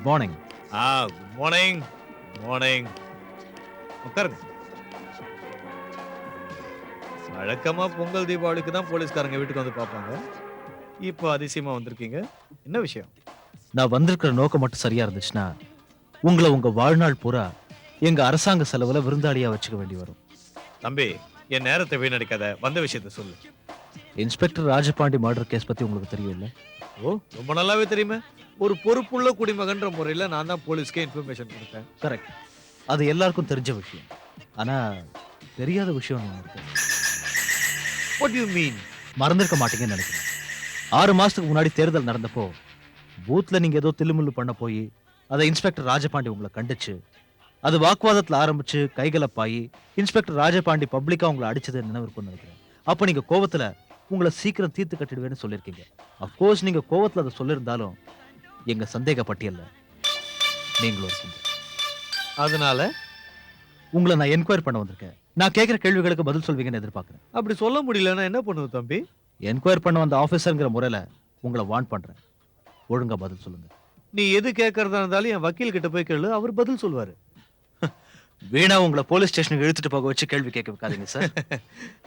Morning. Good morning. Morning. உட்காருங்க. வழக்கமா பொங்கல் தீபாவளிக்கு தான் போலீஸ்காரங்க வீட்டுக்கு வந்து பார்ப்பாங்க. இப்போ அதிசயமா வந்திருக்கீங்க. என்ன விஷயம்? நான் வந்திருக்கிற நோக்கம் மட்டும் சரியா இருந்துச்சுன்னா உங்களை உங்க வாழ்நாள் பூரா எங்க அரசாங்க செலவுல விருந்தாளியா வச்சுக்க வேண்டி வரும். தம்பி, என் நேரத்தை வீணடிக்காத. வந்த விஷயத்தை சொல்லு. இன்ஸ்பெக்டர் ராஜபாண்டி மர்டர் கேஸ் பத்தி உங்களுக்கு தெரியும் இல்ல? ஓ, ரொம்ப நல்லாவே தெரியுமே. ஒரு பொறுப்புள்ள குடிமகன்ற முறையில் நான் தான் போலீஸ்க்கே இன்ஃபர்மேஷன் கொடுத்தேன். கரெக்ட். அது எல்லாருக்கும் தெரிஞ்ச விஷயம். ஆனா தெரியாத விஷயம் ஒண்ணு இருக்கு. What do you mean? மறந்திருக்க மாட்டீங்கன்னு நினைக்கிறேன். 6 மாசத்துக்கு முன்னாடி தேர்தல் நடந்தப்போ பூத்ல நீங்க ஏதோ தில்லுமுள்ளு பண்ண போய் அதை இன்ஸ்பெக்டர் ராஜபாண்டி உங்களை கண்டிச்சு அது வாக்குவாதத்துல ஆரம்பிச்சு கைகலப்பாயி இன்ஸ்பெக்டர் ராஜபாண்டி பப்ளிக்கா உங்களை அடிச்சது நினைவு இருக்கும்னு நினைக்கிறேன். அப்ப நீங்க கோவத்துல உங்களை சீக்கிரம் தீர்த்து கட்டிடுவேன்னு சொல்லியிருக்கீங்க. அப்கோர்ஸ் நீங்க கோவத்துல அதை சொல்லியிருந்தாலும் எங்க சந்தேக பட்டியல்ல நீங்களும் இருக்கீங்க. அதனால உங்களை நான் என்கொயர் பண்ண வந்திருக்கேன். நான் கேட்கிற கேள்விகளுக்கு பதில் சொல்வீங்கன்னு எதிர்பார்க்கிறேன். அப்படி சொல்ல முடியலன்னா என்ன பண்ணுவது தம்பி? என்கொயர் பண்ண வந்த ஆபீசர்ங்கிற முறையில உங்களை வார்ன் பண்றேன். ஒழுங்கா பதில் சொல்லுங்க. நீ எது கேட்கறதா இருந்தாலும் என் வக்கீல் கிட்ட போய் கேளு, அவர் பதில் சொல்வாரு. வீணா உங்களை போலீஸ் ஸ்டேஷனுக்கு இழுத்துட்டு போக வச்சு கேள்வி கேட்க வைக்காதீங்க சார்.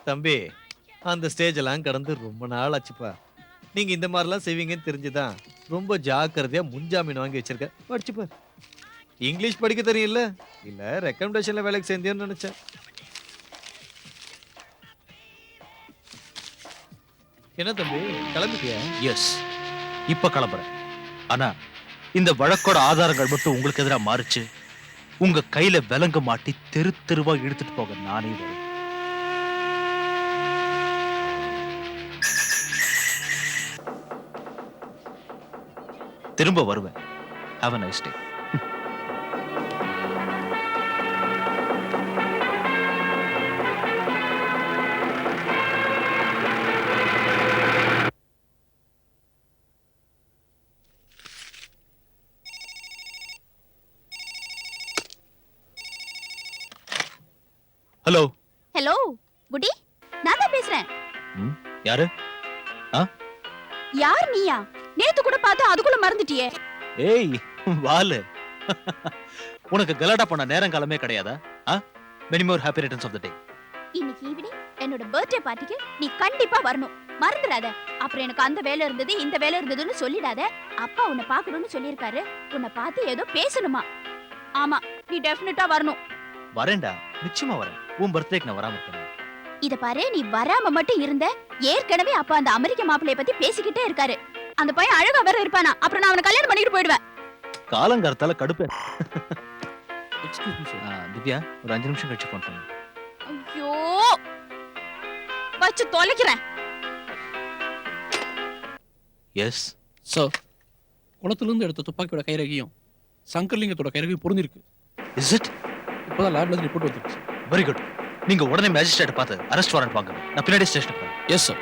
தம்பி, அந்த ஸ்டேஜ் எல்லாம் கடந்து ரொம்ப நாள் ஆச்சுப்பா. நீங்க இந்த மாதிரிலாம் செய்வீங்கன்னு தெரிஞ்சுதான் ரொம்ப ஜாக்கிரதையா முன்ஜாமீன் வாங்கி வச்சிருக்க. படிச்சுப்பா. இங்கிலீஷ் படிக்க தெரியல இல்ல ரெக்கமெண்டேஷன்ல வேலைக்கு சேர்ந்தேன்னு நினைச்சேன். என்ன தம்பி, கிளம்பிட்டியா? எஸ், இப்ப கிளம்புறேன். ஆனா இந்த வழக்கோட ஆதாரங்கள் மட்டும் உங்களுக்கு எதிராக மாறிச்சு உங்க கையில விலங்கு மாட்டி தெரு தெருவா இழுத்துட்டு போக நானே வரேன். திரும்ப வருவேன். Have a nice day. Hello. Hello புடி, நான் தான் பேசுறேன். யாரு? யார் நீயா? நேத்து கூட பார்த்து அதுக்குள்ள மறந்துட்டியே. ஏய் வாலு, உனக்கு கலாட்டா பண்ண நேரம் காலமே கிடையாதா? Many more happy returns of the day. இன்னைக்கு ஈவினிங் என்னோட பர்த்டே பார்ட்டிக்கு நீ கண்டிப்பா வரணும். மறந்துடாத. அப்புறம் எனக்கு அந்த வேலை இருந்தது இந்த வேலை இருந்ததுன்னு சொல்லிடாத. அப்பா உன்னை பார்க்கணும்னு சொல்லியிருக்காரு. உன்னை பார்த்து ஏதோ பேசணுமா? ஆமா, நீ டெஃபினட்டா வரணும். வரேன்டா, நிச்சயமா வரேன். உன் பர்த்டேக்கு நான் வராம இருக்கேன். இத பாரு, நீ வராம மட்டும் இருந்த ஏற்கனவே அப்பா அந்த அமெரிக்க மாப்பிளைய பத்தி பேசிக்கிட்டே இருக்காரு. அந்த பையன் அழகா வேற இருப்பானா? அப்புறம் நான் அவனை கல்யாணம் பண்ணிட்டு போயிடுவேன். காலங்காரத்தால கடுப்பு. திவ்யா, ஒரு 5 நிமிஷம் கழிச்சு போன் பண்ணு. ஐயோ, வச்சு தொலைக்கிறேன். எஸ் சார், குளத்திலிருந்து எடுத்த துப்பாக்கியோட கைரேகையும் சங்கர்லிங்கத்தோட கைரேகையும் பொருந்திருக்கு. Is it? இப்போதான் லேப்ல இருந்து ரிப்போர்ட் வந்துருச்சு. Very good. நீங்க உடனே மேஜிஸ்ட்ரேட் பார்த்து அரெஸ்ட் வாரண்ட் வாங்க. நான் பின்னாடி ஸ்டேஷனுக்கு வரேன். Yes sir.